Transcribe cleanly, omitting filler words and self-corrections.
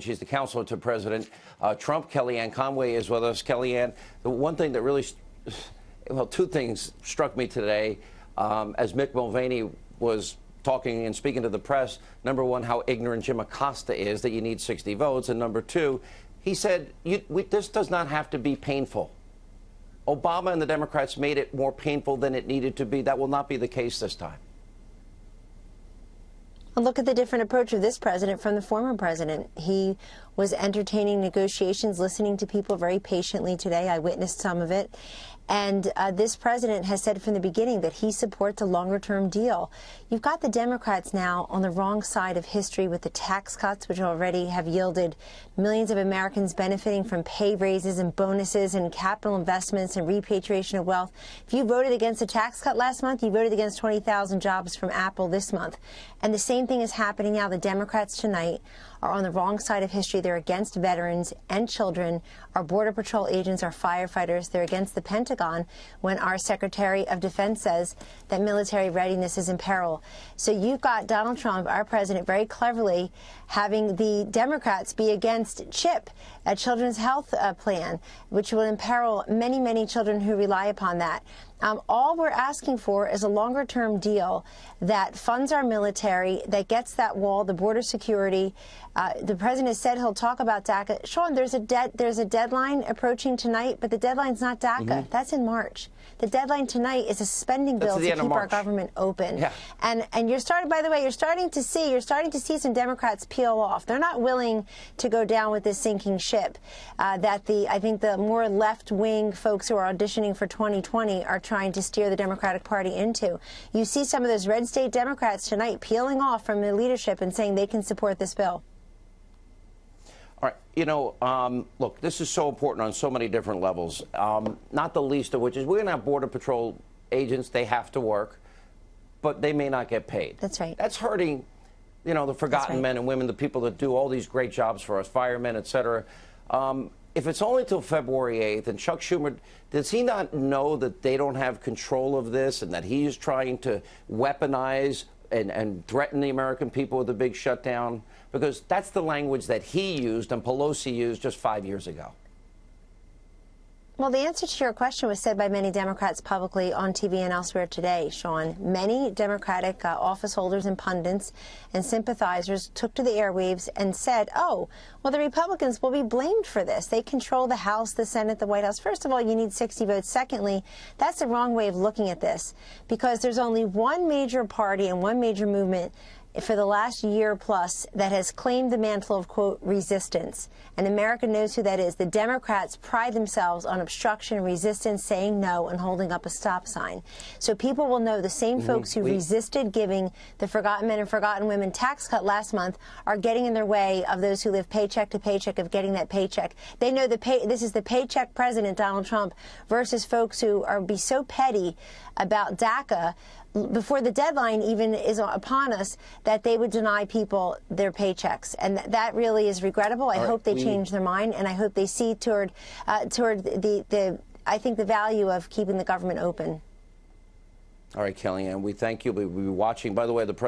She's the counselor to President Trump. Kellyanne Conway is with us. Kellyanne, the one thing that really, well, two things struck me today as Mick Mulvaney was talking and speaking to the press. Number one, how ignorant Jim Acosta is that you need 60 votes. And number two, he said, this does not have to be painful. Obama and the Democrats made it more painful than it needed to be. That will not be the case this time. Look at the different approach of this president from the former president. He was entertaining negotiations, listening to people very patiently today. I witnessed some of it. And this president has said from the beginning that he supports a longer-term deal. You've got the Democrats now on the wrong side of history with the tax cuts, which already have yielded millions of Americans benefiting from pay raises and bonuses and capital investments and repatriation of wealth. If you voted against a tax cut last month, you voted against 20,000 jobs from Apple this month. And the same thing is happening now. The Democrats tonight are on the wrong side of history. They're against veterans and children, our Border Patrol agents, our firefighters. They're against the Pentagon when our Secretary of Defense says that military readiness is in peril. So you've got Donald Trump, our president, very cleverly having the Democrats be against CHIP, a children's health plan, which will imperil many, many children who rely upon that. All we're asking for is a longer-term deal that funds our military, that gets that wall, the border security. The president has said he'll talk about DACA. Sean, there's a deadline approaching tonight, but the deadline's not DACA. That's in March. The deadline tonight is a spending bill to keep our government open. Yeah. And you're starting, by the way, you're starting to see some Democrats peel off. They're not willing to go down with this sinking ship that I think the more left-wing folks who are auditioning for 2020 are trying to steer the Democratic Party into. You see some of those red state Democrats tonight peeling off from the leadership and saying they can support this bill. All right. You know, look, this is so important on so many different levels, not the least of which is we're going to have Border Patrol agents. They have to work, but they may not get paid. That's right. That's hurting, you know, the forgotten men and women, the people that do all these great jobs for us, firemen, et cetera. If it's only till February 8th, and Chuck Schumer, does he not know that they don't have control of this and that he's trying to weaponize and threaten the American people with a big shutdown? Because that's the language that he used and Pelosi used just 5 years ago. Well, the answer to your question was said by many Democrats publicly on TV and elsewhere today, Sean. Many Democratic office holders and pundits and sympathizers took to the airwaves and said, oh, well, the Republicans will be blamed for this. They control the House, the Senate, the White House. First of all, you need 60 votes. Secondly, that's the wrong way of looking at this, because there's only one major party and one major movement for the last year plus that has claimed the mantle of, quote, resistance. And America knows who that is. The Democrats pride themselves on obstruction, resistance, saying no, and holding up a stop sign. So people will know the same folks who resisted giving the forgotten men and forgotten women tax cut last month are getting in their way of those who live paycheck to paycheck of getting that paycheck. They know this is the paycheck president, Donald Trump, versus folks who be so petty about DACA before the deadline even is upon us, that they would deny people their paychecks. And that really is regrettable. I hope they change their mind, and I hope they see toward I think the value of keeping the government open. All right, Kellyanne, we thank you. We'll be watching. By the way, the